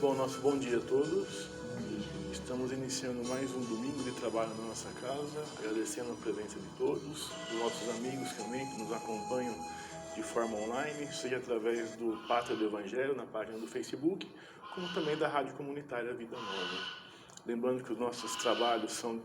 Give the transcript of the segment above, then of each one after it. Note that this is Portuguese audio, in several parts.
Bom, nosso bom dia a todos. Estamos iniciando mais um domingo de trabalho na nossa casa, agradecendo a presença de todos, dos nossos amigos também que nos acompanham de forma online, seja através do Pátria do Evangelho, na página do Facebook, como também da Rádio Comunitária Vida Nova. Lembrando que os nossos trabalhos são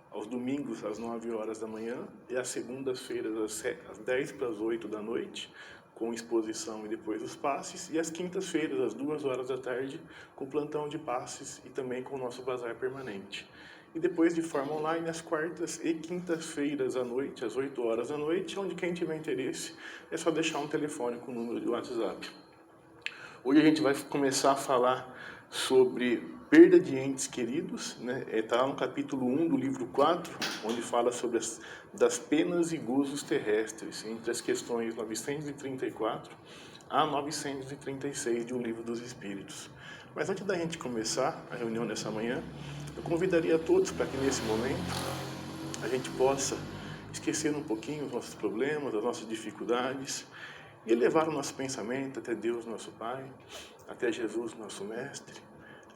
aos domingos às 9 horas da manhã e às segundas-feiras às 10 para as 8 da noite, com exposição e depois os passes, e às quintas-feiras, às 2 horas da tarde, com plantão de passes e também com o nosso bazar permanente. E depois de forma online, às quartas e quintas-feiras à noite, às 8 horas da noite, onde quem tiver interesse é só deixar um telefone com o número de WhatsApp. Hoje a gente vai começar a falar sobre perda de entes queridos, né? Está lá no capítulo 1 do livro 4, onde fala sobre das penas e gozos terrestres, entre as questões 934 a 936 de O Livro dos Espíritos. Mas antes da gente começar a reunião nessa manhã, eu convidaria a todos para que nesse momento a gente possa esquecer um pouquinho os nossos problemas, as nossas dificuldades, e levar o nosso pensamento até Deus, nosso Pai, até Jesus, nosso Mestre.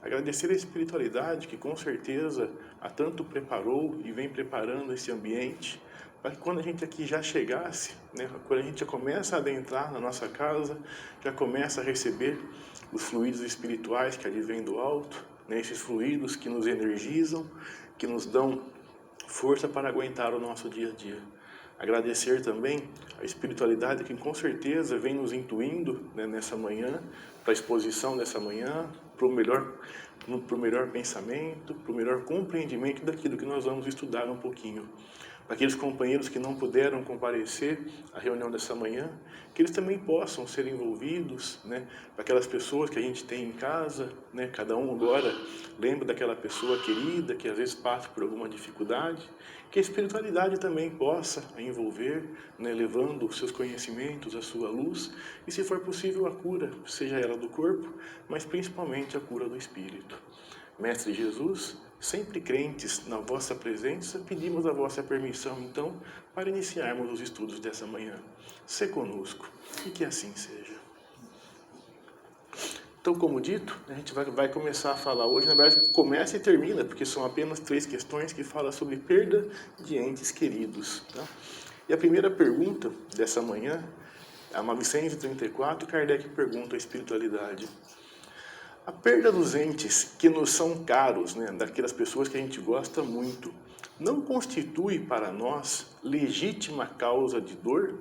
Agradecer a espiritualidade que com certeza há tanto preparou e vem preparando esse ambiente, para que quando a gente aqui já chegasse, né, quando a gente já começa a adentrar na nossa casa, já começa a receber os fluidos espirituais que advêm do alto, né, esses fluidos que nos energizam, que nos dão força para aguentar o nosso dia a dia. Agradecer também a espiritualidade que com certeza vem nos intuindo, né, nessa manhã, para a exposição dessa manhã, para o melhor pensamento, para o melhor compreendimento daquilo que nós vamos estudar um pouquinho. Para aqueles companheiros que não puderam comparecer à reunião dessa manhã, que eles também possam ser envolvidos, né? Para aquelas pessoas que a gente tem em casa, né? Cada um agora lembra daquela pessoa querida que às vezes passa por alguma dificuldade, que a espiritualidade também possa a envolver, né? Levando os seus conhecimentos, a sua luz, e se for possível a cura, seja ela do corpo, mas principalmente a cura do espírito. Mestre Jesus, sempre crentes na vossa presença, pedimos a vossa permissão, então, para iniciarmos os estudos dessa manhã. Sê conosco, e que assim seja. Então, como dito, a gente vai começar a falar hoje, na verdade, começa e termina, porque são apenas 3 questões que falam sobre perda de entes queridos. Tá? E a primeira pergunta dessa manhã, a 934, Kardec pergunta à espiritualidade: a perda dos entes que nos são caros, né, daquelas pessoas que a gente gosta muito, não constitui para nós legítima causa de dor,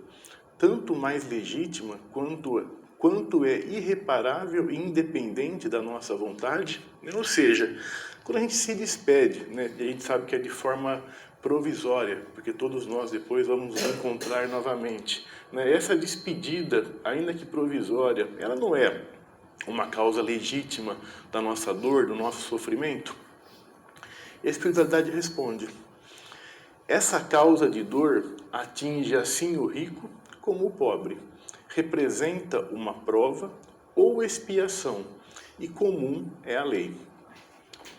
tanto mais legítima quanto é irreparável e independente da nossa vontade? Ou seja, quando a gente se despede, né, a gente sabe que é de forma provisória, porque todos nós depois vamos nos encontrar novamente. Né? Essa despedida, ainda que provisória, ela não é uma causa legítima da nossa dor, do nosso sofrimento? A espiritualidade responde: essa causa de dor atinge assim o rico como o pobre, representa uma prova ou expiação, e comum é a lei.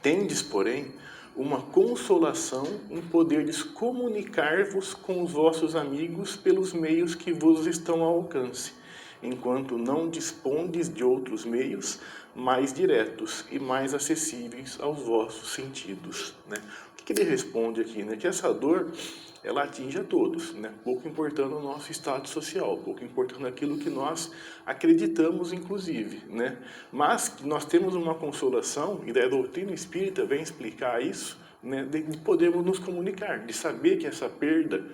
Tendes, porém, uma consolação em poderdes comunicar-vos com os vossos amigos pelos meios que vos estão ao alcance, enquanto não dispondes de outros meios mais diretos e mais acessíveis aos vossos sentidos. Né? O que ele responde aqui? Né? Que essa dor, ela atinge a todos, né? Pouco importando o nosso estado social, pouco importando aquilo que nós acreditamos, inclusive. Né? Mas nós temos uma consolação, e a doutrina espírita vem explicar isso, né, de podermos nos comunicar, de saber que essa perda,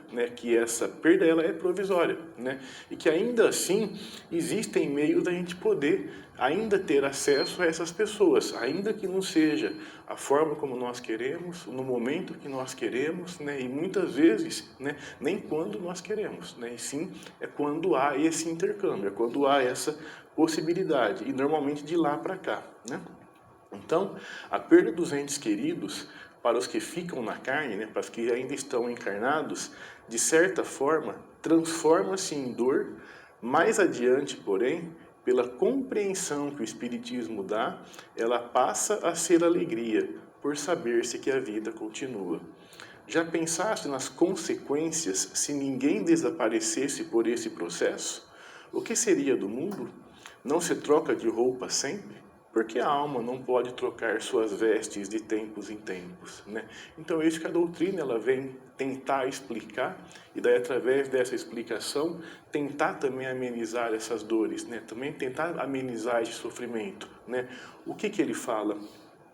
ela é provisória, né, e que ainda assim existem meios da gente poder ainda ter acesso a essas pessoas, ainda que não seja a forma como nós queremos, no momento que nós queremos, né, e muitas vezes, né, nem quando nós queremos, né, e sim é quando há esse intercâmbio, é quando há essa possibilidade, e normalmente de lá para cá, né. Então, a perda dos entes queridos, para os que ficam na carne, né, para os que ainda estão encarnados, de certa forma, transforma-se em dor. Mais adiante, porém, pela compreensão que o Espiritismo dá, ela passa a ser alegria, por saber-se que a vida continua. Já pensaste nas consequências se ninguém desaparecesse por esse processo? O que seria do mundo? Não se troca de roupa sempre? Porque a alma não pode trocar suas vestes de tempos em tempos, né? Então é isso que a doutrina ela vem tentar explicar, e daí através dessa explicação tentar também amenizar essas dores, né? Também tentar amenizar esse sofrimento, né? O que ele fala?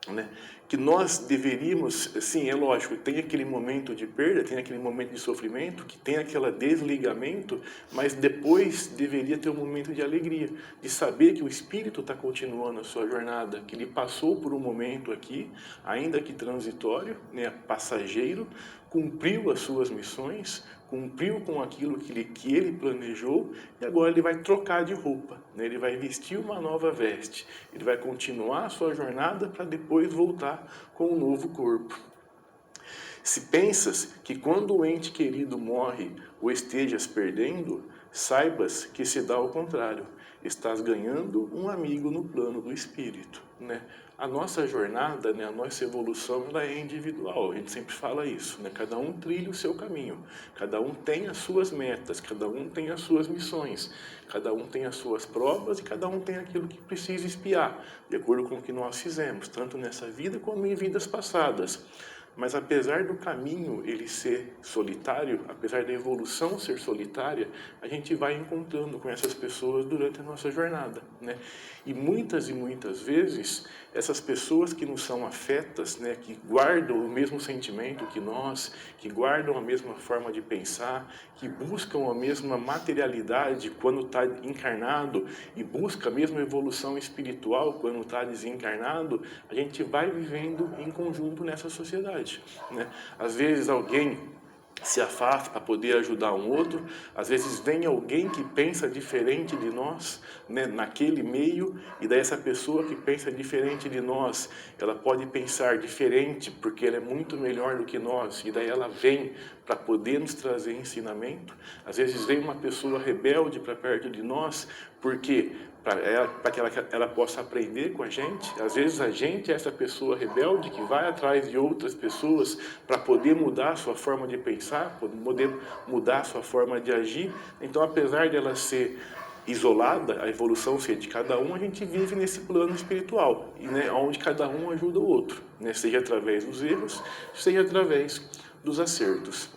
Né? Que nós deveríamos, sim, é lógico, tem aquele momento de perda, tem aquele momento de sofrimento, que tem aquele desligamento, mas depois deveria ter um momento de alegria, de saber que o espírito está continuando a sua jornada, que ele passou por um momento aqui, ainda que transitório, né, passageiro, cumpriu as suas missões, cumpriu com aquilo que ele planejou e agora ele vai trocar de roupa, né? Ele vai vestir uma nova veste, ele vai continuar a sua jornada para depois voltar com um novo corpo. Se pensas que quando o ente querido morre ou estejas perdendo, saibas que se dá ao contrário, estás ganhando um amigo no plano do espírito, né? A nossa jornada, né, a nossa evolução, ela é individual, a gente sempre fala isso, né? Cada um trilha o seu caminho, cada um tem as suas metas, cada um tem as suas missões, cada um tem as suas provas e cada um tem aquilo que precisa espiar, de acordo com o que nós fizemos, tanto nessa vida como em vidas passadas. Mas apesar do caminho ele ser solitário, apesar da evolução ser solitária, a gente vai encontrando com essas pessoas durante a nossa jornada, né? E muitas vezes, essas pessoas que nos são afetas, né, que guardam o mesmo sentimento que nós, que guardam a mesma forma de pensar, que buscam a mesma materialidade quando está encarnado e busca a mesma evolução espiritual quando está desencarnado, a gente vai vivendo em conjunto nessa sociedade, né? Às vezes alguém se afasta para poder ajudar um outro, às vezes vem alguém que pensa diferente de nós, né, naquele meio, e daí essa pessoa que pensa diferente de nós, ela pode pensar diferente porque ela é muito melhor do que nós, e daí ela vem para poder nos trazer ensinamento. Às vezes vem uma pessoa rebelde para perto de nós, porque para que ela possa aprender com a gente. Às vezes a gente é essa pessoa rebelde que vai atrás de outras pessoas para poder mudar a sua forma de pensar, poder mudar a sua forma de agir. Então, apesar dela ser isolada, a evolução ser de cada um, a gente vive nesse plano espiritual, e, né, onde cada um ajuda o outro, né, seja através dos erros, seja através dos acertos.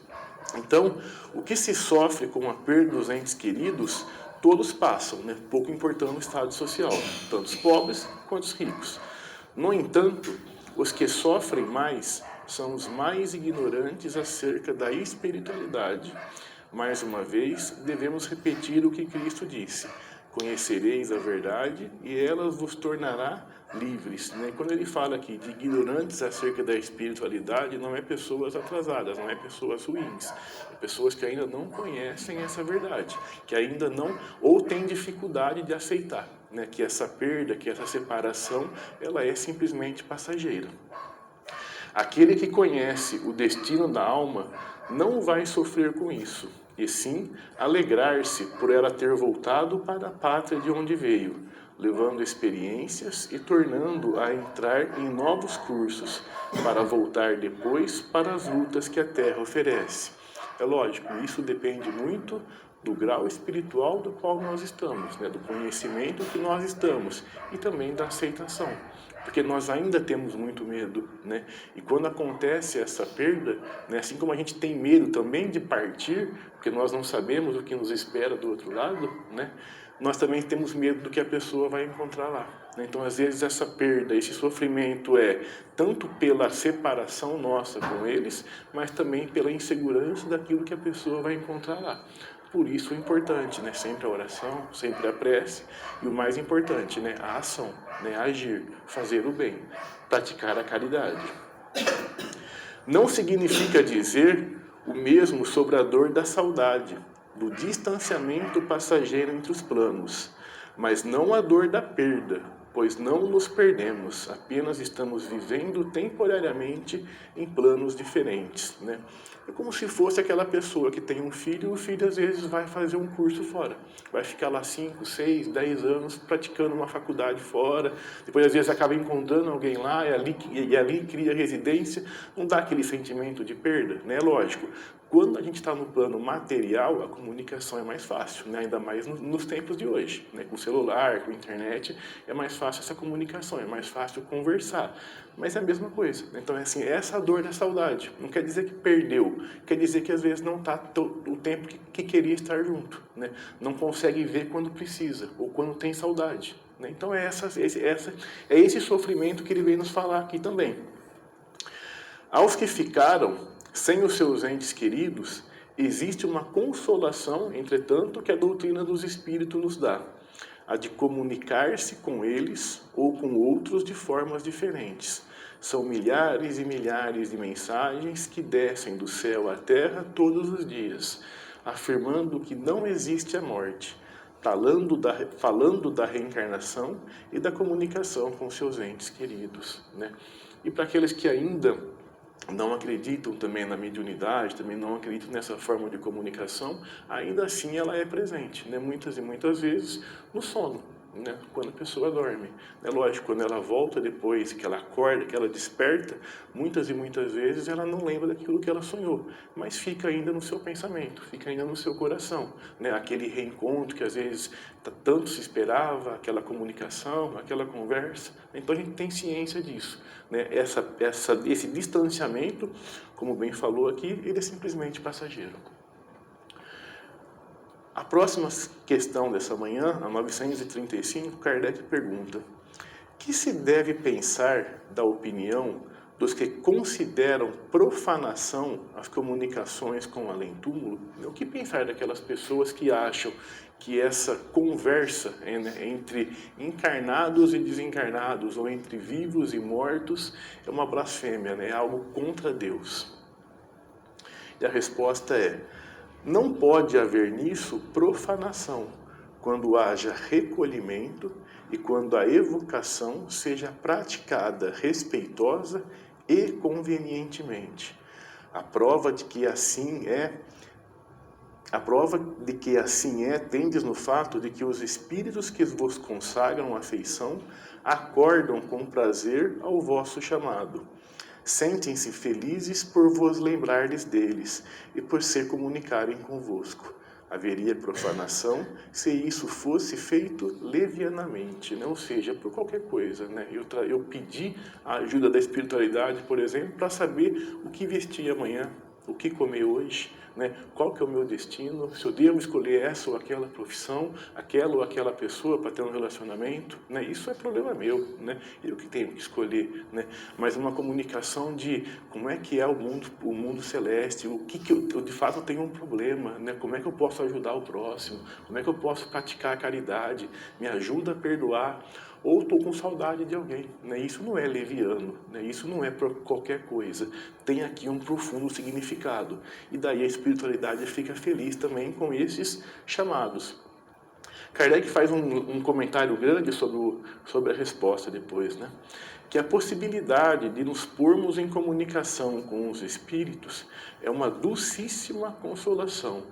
Então, o que se sofre com a perda dos entes queridos, todos passam, né? Pouco importando o estado social, tanto os pobres quanto os ricos. No entanto, os que sofrem mais são os mais ignorantes acerca da espiritualidade. Mais uma vez, devemos repetir o que Cristo disse: conhecereis a verdade e ela vos tornará livres, né? Quando ele fala aqui de ignorantes acerca da espiritualidade, não é pessoas atrasadas, não é pessoas ruins, é pessoas que ainda não conhecem essa verdade, que ainda não, ou têm dificuldade de aceitar, né, que essa perda, que essa separação, ela é simplesmente passageira. Aquele que conhece o destino da alma não vai sofrer com isso, e sim alegrar-se por ela ter voltado para a pátria de onde veio, levando experiências e tornando-a a entrar em novos cursos, para voltar depois para as lutas que a terra oferece. É lógico, isso depende muito do grau espiritual do qual nós estamos, né, do conhecimento que nós estamos e também da aceitação, porque nós ainda temos muito medo, né? E quando acontece essa perda, né, assim como a gente tem medo também de partir, porque nós não sabemos o que nos espera do outro lado, né? Nós também temos medo do que a pessoa vai encontrar lá. Então, às vezes, essa perda, esse sofrimento é tanto pela separação nossa com eles, mas também pela insegurança daquilo que a pessoa vai encontrar lá. Por isso, o importante, né? Sempre a oração, sempre a prece, e o mais importante, né? A ação, né? Agir, fazer o bem, praticar a caridade. Não significa dizer o mesmo sobre a dor da saudade, do distanciamento passageiro entre os planos, mas não a dor da perda, pois não nos perdemos, apenas estamos vivendo temporariamente em planos diferentes, né? É como se fosse aquela pessoa que tem um filho, e o filho às vezes vai fazer um curso fora, vai ficar lá 5, 6, 10 anos praticando uma faculdade fora, depois às vezes acaba encontrando alguém lá e ali cria residência, não dá aquele sentimento de perda, né? Lógico, quando a gente está no plano material, a comunicação é mais fácil, né? Ainda mais nos tempos de hoje, né? Com celular, com internet, é mais fácil essa comunicação, é mais fácil conversar. Mas é a mesma coisa. Então, é assim, essa dor da saudade. Não quer dizer que perdeu, quer dizer que às vezes não está o tempo que queria estar junto, né? Não consegue ver quando precisa, ou quando tem saudade, né? Então, é esse sofrimento que ele vem nos falar aqui também. Aos que ficaram sem os seus entes queridos, existe uma consolação, entretanto, que a doutrina dos Espíritos nos dá, a de comunicar-se com eles ou com outros de formas diferentes. São milhares e milhares de mensagens que descem do céu à terra todos os dias, afirmando que não existe a morte, falando da reencarnação e da comunicação com seus entes queridos, né? E para aqueles que ainda não acreditam também na mediunidade, também não acreditam nessa forma de comunicação, ainda assim ela é presente, né? Muitas e muitas vezes no sono, né? Quando a pessoa dorme. É lógico, quando ela volta depois, que ela acorda, que ela desperta, muitas e muitas vezes ela não lembra daquilo que ela sonhou, mas fica ainda no seu pensamento, fica ainda no seu coração, né? Aquele reencontro que às vezes tanto se esperava, aquela comunicação, aquela conversa. Então a gente tem ciência disso, né? Esse distanciamento, como bem falou aqui, ele é simplesmente passageiro. A próxima questão dessa manhã, a 935, Kardec pergunta: que se deve pensar da opinião dos que consideram profanação as comunicações com o além-túmulo? O que pensar daquelas pessoas que acham que essa conversa entre encarnados e desencarnados, ou entre vivos e mortos, é uma blasfêmia, né? É algo contra Deus? E a resposta é: não pode haver nisso profanação, quando haja recolhimento e quando a evocação seja praticada respeitosa e convenientemente. A prova de que assim é tendes no fato de que os espíritos que vos consagram afeição acordam com prazer ao vosso chamado. Sentem-se felizes por vos lembrardes deles e por se comunicarem convosco. Haveria profanação se isso fosse feito levianamente, né? Ou seja, por qualquer coisa, né? Eu pedi a ajuda da espiritualidade, por exemplo, para saber o que vestir amanhã, o que comer hoje, né? Qual que é o meu destino, se eu devo escolher essa ou aquela profissão, aquela ou aquela pessoa para ter um relacionamento, né? Isso é problema meu, né? Eu que tenho que escolher, né? Mas uma comunicação de como é que é o mundo celeste, o que eu de fato tenho um problema, né? Como é que eu posso ajudar o próximo, como é que eu posso praticar a caridade, me ajuda a perdoar, ou estou com saudade de alguém, né? Isso não é leviano, né? Isso não é por qualquer coisa, tem aqui um profundo significado, e daí a espiritualidade fica feliz também com esses chamados. Kardec faz um comentário grande sobre a resposta depois, né? Que a possibilidade de nos pormos em comunicação com os espíritos é uma dulcíssima consolação,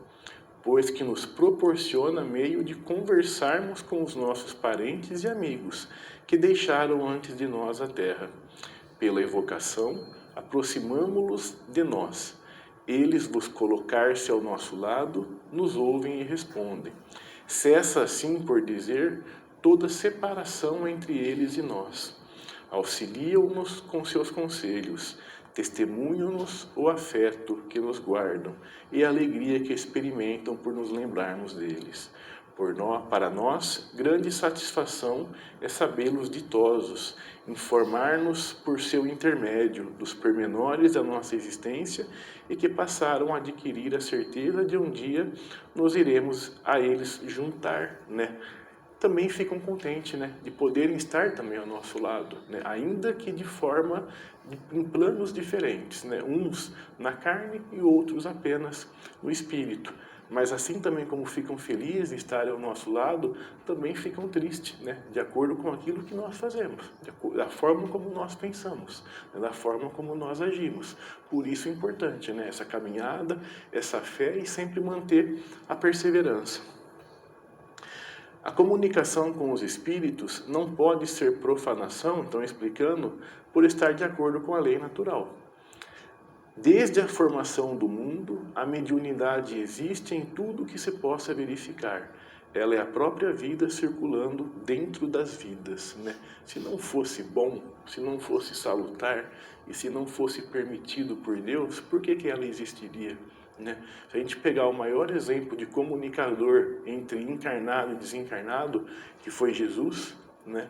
pois que nos proporciona meio de conversarmos com os nossos parentes e amigos que deixaram antes de nós a terra. Pela evocação, aproximamo-los de nós. Eles, vos colocar-se ao nosso lado, nos ouvem e respondem. Cessa assim, por dizer, toda separação entre eles e nós. Auxiliam-nos com seus conselhos, testemunham-nos o afeto que nos guardam e a alegria que experimentam por nos lembrarmos deles. Para nós, grande satisfação é sabê-los ditosos, informar-nos por seu intermédio dos pormenores da nossa existência e que passaram a adquirir a certeza de um dia nos iremos a eles juntar, né? Também ficam contentes, né, de poderem estar também ao nosso lado, né, ainda que em planos diferentes, né, uns na carne e outros apenas no espírito. Mas assim também como ficam felizes de estar ao nosso lado, também ficam tristes, né, de acordo com aquilo que nós fazemos, da forma como nós pensamos, né, da forma como nós agimos. Por isso é importante, né, essa caminhada, essa fé e sempre manter a perseverança. A comunicação com os espíritos não pode ser profanação, então explicando, por estar de acordo com a lei natural. Desde a formação do mundo, a mediunidade existe em tudo que se possa verificar. ela é a própria vida circulando dentro das vidas, né? Se não fosse bom, se não fosse salutar e se não fosse permitido por Deus, por que ela existiria, né? Se a gente pegar o maior exemplo de comunicador entre encarnado e desencarnado, que foi Jesus, né?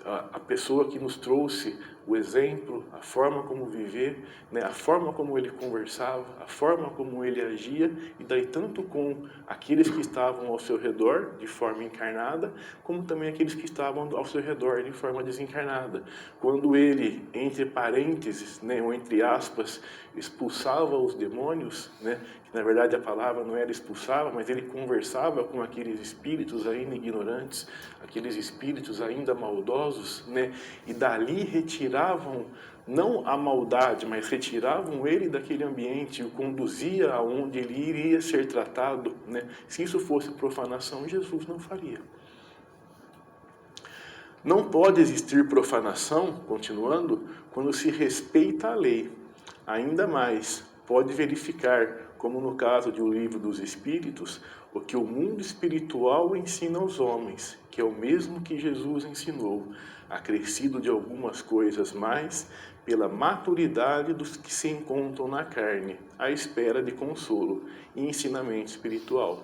A pessoa que nos trouxe o exemplo, a forma como viver, né? A forma como ele conversava, a forma como ele agia, e daí tanto com aqueles que estavam ao seu redor de forma encarnada, como também aqueles que estavam ao seu redor de forma desencarnada. Quando ele, entre parênteses, né, ou entre aspas, expulsava os demônios, né, que na verdade a palavra não era expulsava, mas ele conversava com aqueles espíritos ainda ignorantes, aqueles espíritos ainda maldosos, né, e dali retiravam não a maldade, mas retiravam ele daquele ambiente e o conduzia aonde ele iria ser tratado, né? Se isso fosse profanação, Jesus não faria. Não pode existir profanação, continuando, quando se respeita a lei. Ainda mais, pode verificar, como no caso de O Livro dos Espíritos, o que o mundo espiritual ensina aos homens, que é o mesmo que Jesus ensinou, acrescido de algumas coisas mais, pela maturidade dos que se encontram na carne, à espera de consolo e ensinamento espiritual.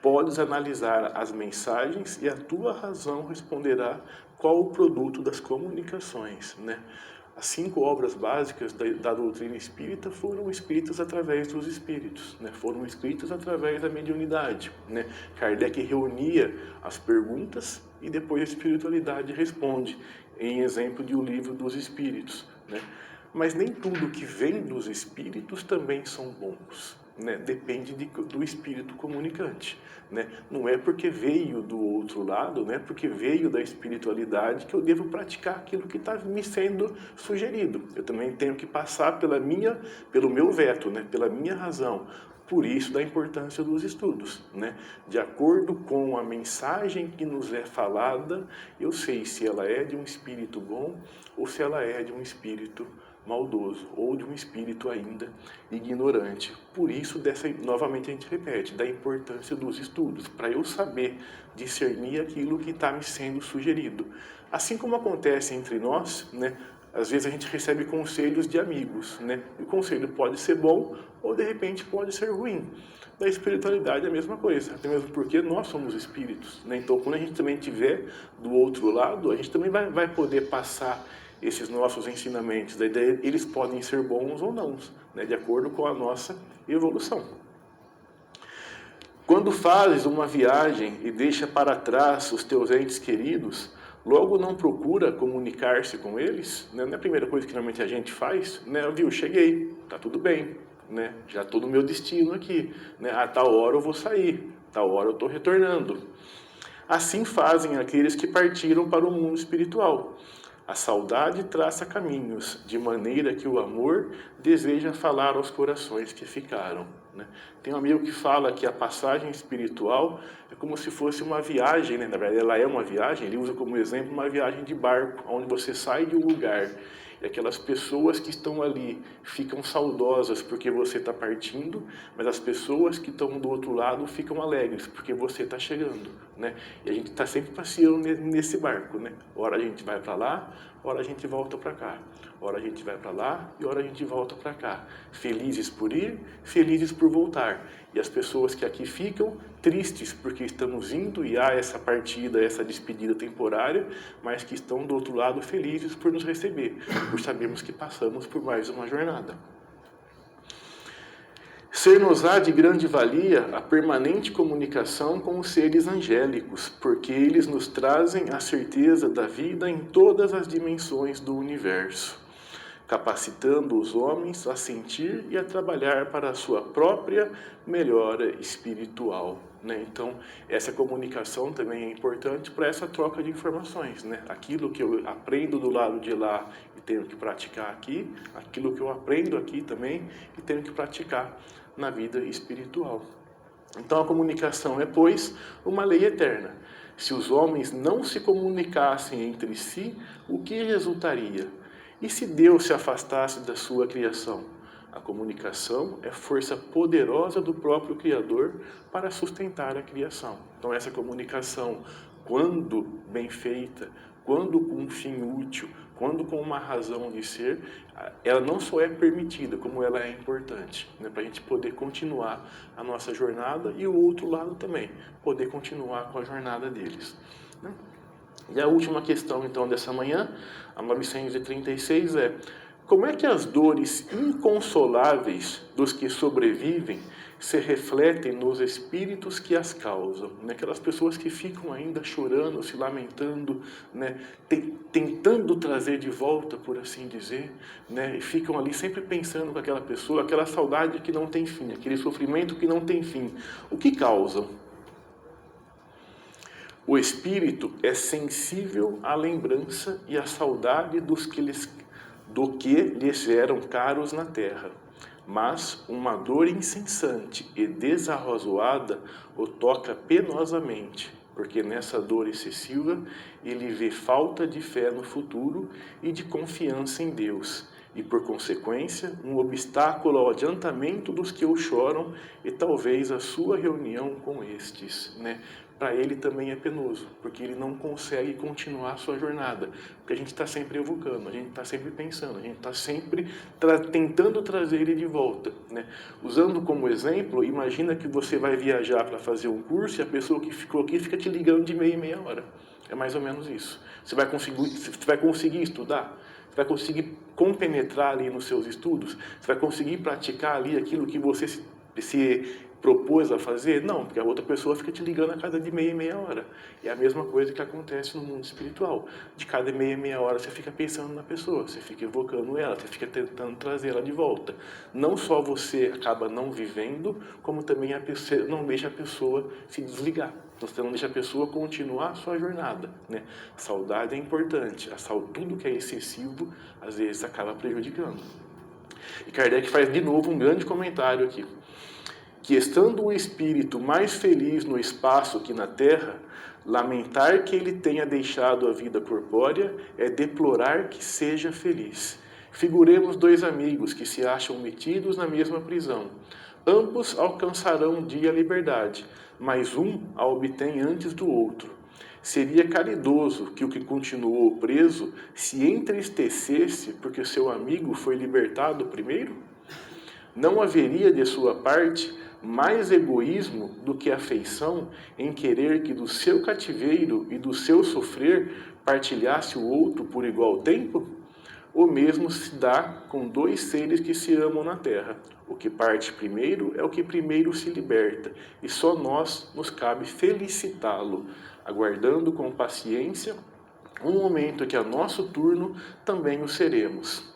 Podes analisar as mensagens e a tua razão responderá qual o produto das comunicações, né? As 5 obras básicas da doutrina espírita foram escritas através dos espíritos, né? Foram escritas através da mediunidade, né? Kardec reunia as perguntas e depois a espiritualidade responde, em exemplo de O Livro dos Espíritos, né? Mas nem tudo que vem dos espíritos também são bons, né? Depende do espírito comunicante, né? Não é porque veio do outro lado, não é porque veio da espiritualidade que eu devo praticar aquilo que está me sendo sugerido. Eu também tenho que passar pelo meu veto, né? Pela minha razão. Por isso da importância dos estudos, né? De acordo com a mensagem que nos é falada, eu sei se ela é de um espírito bom ou se ela é de um espírito maldoso ou de um espírito ainda ignorante. Por isso, novamente a gente repete, da importância dos estudos, para eu saber discernir aquilo que está me sendo sugerido. Assim como acontece entre nós, né? Às vezes a gente recebe conselhos de amigos, né? E o conselho pode ser bom ou de repente pode ser ruim. Da espiritualidade é a mesma coisa, até mesmo porque nós somos espíritos, né? Então quando a gente também estiver do outro lado, a gente também vai poder passar esses nossos ensinamentos. Da ideia, eles podem ser bons ou não, né? De acordo com a nossa evolução. Quando fazes uma viagem e deixa para trás os teus entes queridos, logo não procura comunicar-se com eles, né? Não é a primeira coisa que normalmente a gente faz, né? Viu, cheguei, tá tudo bem, né? Já estou no meu destino aqui, né? A tal hora eu vou sair, tal hora eu estou retornando. Assim fazem aqueles que partiram para o mundo espiritual. A saudade traça caminhos, de maneira que o amor deseja falar aos corações que ficaram, né? Tem um amigo que fala que a passagem espiritual é como se fosse uma viagem, né? Na verdade, ela é uma viagem, ele usa como exemplo uma viagem de barco, onde você sai de um lugar e aquelas pessoas que estão ali ficam saudosas porque você está partindo, mas as pessoas que estão do outro lado ficam alegres porque você está chegando, né? E a gente está sempre passeando nesse barco, né? Ora a gente vai para lá, ora a gente volta para cá. Ora a gente vai para lá e ora a gente volta para cá. Felizes por ir, felizes por voltar. E as pessoas que aqui ficam tristes porque estamos indo e há essa partida, essa despedida temporária, mas que estão do outro lado felizes por nos receber, por sabermos que passamos por mais uma jornada. Ser-nos-á de grande valia a permanente comunicação com os seres angélicos, porque eles nos trazem a certeza da vida em todas as dimensões do universo, capacitando os homens a sentir e a trabalhar para a sua própria melhora espiritual, né? Então, essa comunicação também é importante para essa troca de informações, né? Aquilo que eu aprendo do lado de lá e tenho que praticar aqui, aquilo que eu aprendo aqui também e tenho que praticar na vida espiritual. Então, a comunicação é, pois, uma lei eterna. Se os homens não se comunicassem entre si, o que resultaria? E se Deus se afastasse da sua criação? A comunicação é força poderosa do próprio Criador para sustentar a criação. Então essa comunicação, quando bem feita, quando com um fim útil, quando com uma razão de ser, ela não só é permitida, como ela é importante, né, para a gente poder continuar a nossa jornada e o outro lado também, poder continuar com a jornada deles. Né? E a última questão, então, dessa manhã, a 936, é: como é que as dores inconsoláveis dos que sobrevivem se refletem nos espíritos que as causam? Né? Aquelas pessoas que ficam ainda chorando, se lamentando, né? Tentando trazer de volta, por assim dizer, né? E ficam ali sempre pensando com aquela pessoa, aquela saudade que não tem fim, aquele sofrimento que não tem fim. O que causam? O espírito é sensível à lembrança e à saudade do que lhes eram caros na terra, mas uma dor incessante e desarrazoada o toca penosamente, porque nessa dor excessiva ele vê falta de fé no futuro e de confiança em Deus, e por consequência um obstáculo ao adiantamento dos que o choram e talvez a sua reunião com estes, né? Para ele também é penoso, porque ele não consegue continuar a sua jornada, porque a gente está sempre evocando, a gente está sempre pensando, a gente está sempre tentando trazer ele de volta, né? Usando como exemplo, imagina que você vai viajar para fazer um curso e a pessoa que ficou aqui fica te ligando de meia em meia hora. É mais ou menos isso. Você vai conseguir estudar? Você vai conseguir compenetrar ali nos seus estudos? Você vai conseguir praticar ali aquilo que você se propôs a fazer? Não, porque a outra pessoa fica te ligando a cada de meia em meia hora. E é a mesma coisa que acontece no mundo espiritual. De cada meia em meia hora você fica pensando na pessoa, você fica evocando ela, você fica tentando trazer ela de volta. Não só você acaba não vivendo, como também a pessoa, não deixa a pessoa se desligar. Você não deixa a pessoa continuar a sua jornada, né? A saudade é importante, tudo que é excessivo, às vezes acaba prejudicando. E Kardec faz de novo um grande comentário aqui. Que estando o espírito mais feliz no espaço que na terra, lamentar que ele tenha deixado a vida corpórea é deplorar que seja feliz. Figuremos dois amigos que se acham metidos na mesma prisão. Ambos alcançarão um dia a liberdade, mas um a obtém antes do outro. Seria caridoso que o que continuou preso se entristecesse porque seu amigo foi libertado primeiro? Não haveria de sua parte mais egoísmo do que afeição em querer que do seu cativeiro e do seu sofrer partilhasse o outro por igual tempo? O mesmo se dá com dois seres que se amam na terra. O que parte primeiro é o que primeiro se liberta, e só nós nos cabe felicitá-lo, aguardando com paciência um momento que a nosso turno também o seremos.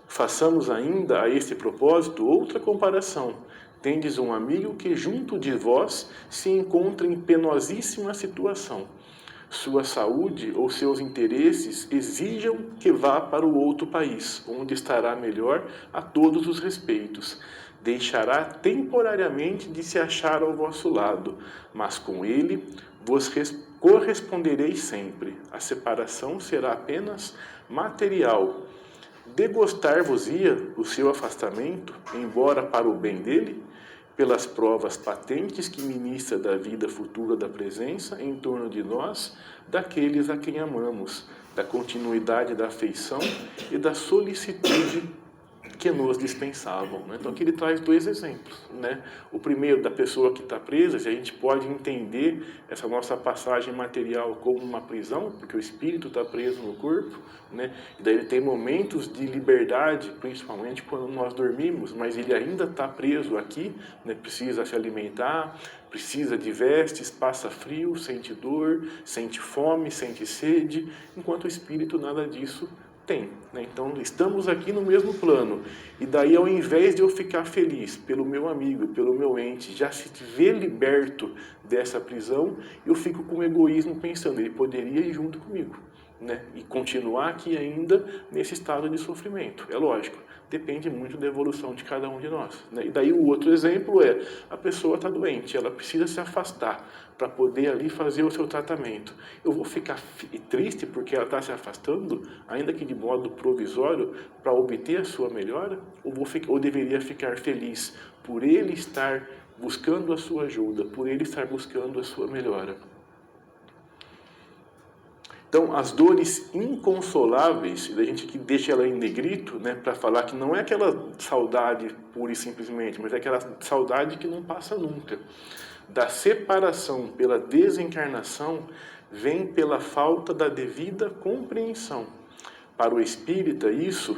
Façamos ainda a esse propósito outra comparação. Tendes um amigo que junto de vós se encontra em penosíssima situação. Sua saúde ou seus interesses exijam que vá para o outro país, onde estará melhor a todos os respeitos. Deixará temporariamente de se achar ao vosso lado, mas com ele vos correspondereis sempre. A separação será apenas material. Degostar-vos-ia o seu afastamento, embora para o bem dele, pelas provas patentes que ministra da vida futura da presença em torno de nós, daqueles a quem amamos, da continuidade da afeição e da solicitude que nos dispensavam. Né? Então aqui ele traz dois exemplos. Né? O primeiro da pessoa que está presa, se a gente pode entender essa nossa passagem material como uma prisão, porque o espírito está preso no corpo, né? E daí ele tem momentos de liberdade, principalmente quando nós dormimos, mas ele ainda está preso aqui, né? Precisa se alimentar, precisa de vestes, passa frio, sente dor, sente fome, sente sede, enquanto o espírito nada disso tem, né? Então estamos aqui no mesmo plano, e daí ao invés de eu ficar feliz pelo meu amigo, pelo meu ente, já se ver liberto dessa prisão, eu fico com egoísmo pensando, ele poderia ir junto comigo, né, e continuar aqui ainda nesse estado de sofrimento. É lógico, depende muito da evolução de cada um de nós, né? E daí o outro exemplo é, a pessoa está doente, ela precisa se afastar para poder ali fazer o seu tratamento. Eu vou ficar triste porque ela está se afastando, ainda que de modo provisório, para obter a sua melhora? Ou deveria ficar feliz por ele estar buscando a sua ajuda, por ele estar buscando a sua melhora? Então, as dores inconsoláveis, a gente que deixa ela em negrito, né, para falar que não é aquela saudade pura e simplesmente, mas é aquela saudade que não passa nunca. Da separação pela desencarnação, vem pela falta da devida compreensão. Para o espírita,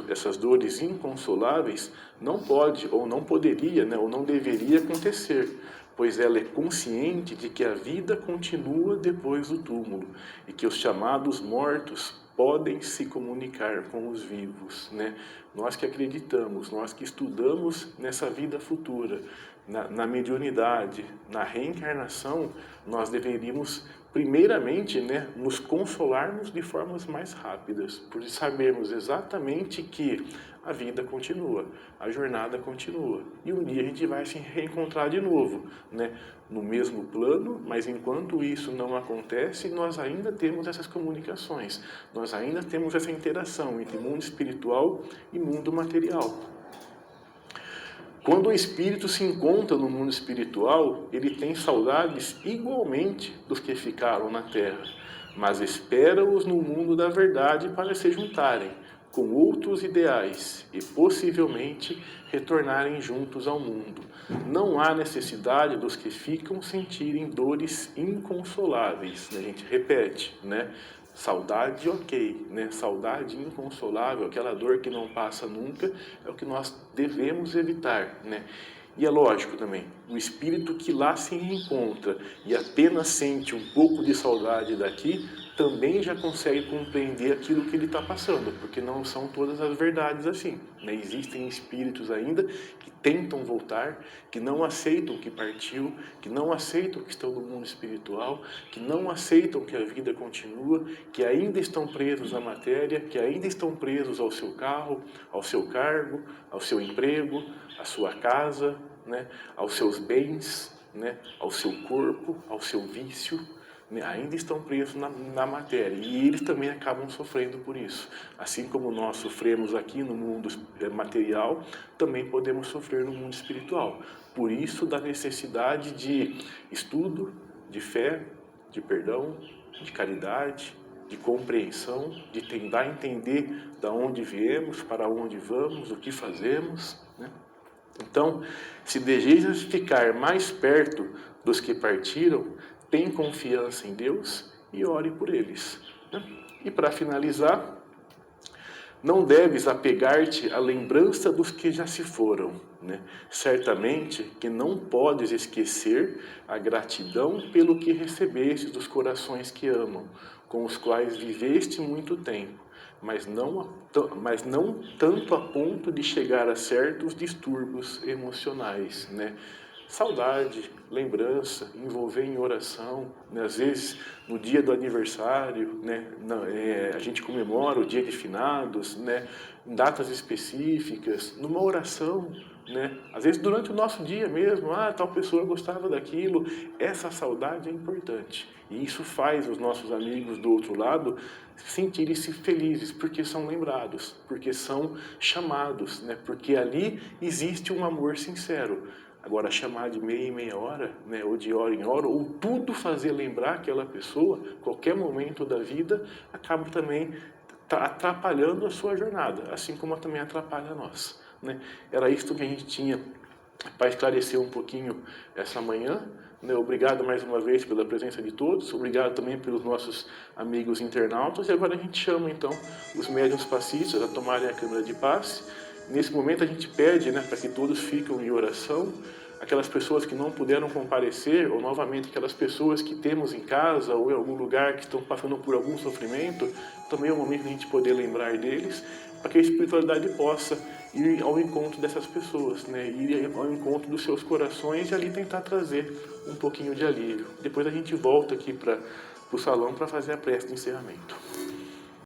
essas dores inconsoláveis, não pode, ou não poderia, né, ou não deveria acontecer, pois ela é consciente de que a vida continua depois do túmulo e que os chamados mortos podem se comunicar com os vivos, né? Nós que acreditamos, nós que estudamos nessa vida futura, na mediunidade, na reencarnação, nós deveríamos primeiramente, né, nos consolarmos de formas mais rápidas, por sabermos exatamente que a vida continua, a jornada continua. E um dia a gente vai se reencontrar de novo, né, no mesmo plano, mas enquanto isso não acontece, nós ainda temos essas comunicações, nós ainda temos essa interação entre mundo espiritual e mundo material. Quando o espírito se encontra no mundo espiritual, ele tem saudades igualmente dos que ficaram na terra, mas espera-os no mundo da verdade para se juntarem com outros ideais e possivelmente retornarem juntos ao mundo. Não há necessidade dos que ficam sentirem dores inconsoláveis. A gente repete, né? Saudade, ok, né? Saudade inconsolável, aquela dor que não passa nunca, é o que nós devemos evitar, né? E é lógico também, o espírito que lá se reencontra e apenas sente um pouco de saudade daqui, também já consegue compreender aquilo que ele está passando, porque não são todas as verdades assim, né? Existem espíritos ainda que tentam voltar, que não aceitam que partiu, que não aceitam que estão no mundo espiritual, que não aceitam que a vida continua, que ainda estão presos à matéria, que ainda estão presos ao seu carro, ao seu cargo, ao seu emprego, à sua casa, né, aos seus bens, né, ao seu corpo, ao seu vício, né, ainda estão presos na matéria e eles também acabam sofrendo por isso. Assim como nós sofremos aqui no mundo material, também podemos sofrer no mundo espiritual. Por isso, da necessidade de estudo, de fé, de perdão, de caridade, de compreensão, de tentar entender de onde viemos, para onde vamos, o que fazemos, né? Então, se desejas ficar mais perto dos que partiram, tem confiança em Deus e ore por eles, né? E para finalizar, não deves apegar-te à lembrança dos que já se foram, né? Certamente que não podes esquecer a gratidão pelo que recebeste dos corações que amam, com os quais viveste muito tempo, mas não tanto a ponto de chegar a certos distúrbios emocionais, né? Saudade, lembrança, envolver em oração, né? Às vezes no dia do aniversário, né? A gente comemora o dia de finados, né? Em datas específicas, numa oração, né? Às vezes durante o nosso dia mesmo, tal pessoa gostava daquilo, essa saudade é importante. E isso faz os nossos amigos do outro lado sentirem-se felizes, porque são lembrados, porque são chamados, né? Porque ali existe um amor sincero. Agora, chamar de meia em meia hora, né, ou de hora em hora, ou tudo fazer lembrar aquela pessoa, qualquer momento da vida, acaba também atrapalhando a sua jornada, assim como também atrapalha a nossa, né? Era isso que a gente tinha para esclarecer um pouquinho essa manhã, né? Obrigado mais uma vez pela presença de todos, obrigado também pelos nossos amigos internautas, e agora a gente chama então os médiuns passistas a tomarem a câmara de passe. Nesse momento a gente pede, né, para que todos fiquem em oração, aquelas pessoas que não puderam comparecer, ou novamente aquelas pessoas que temos em casa ou em algum lugar que estão passando por algum sofrimento, também é o momento de a gente poder lembrar deles, para que a espiritualidade possa ir ao encontro dessas pessoas, né, ir ao encontro dos seus corações e ali tentar trazer um pouquinho de alívio. Depois a gente volta aqui para o salão para fazer a prece de encerramento.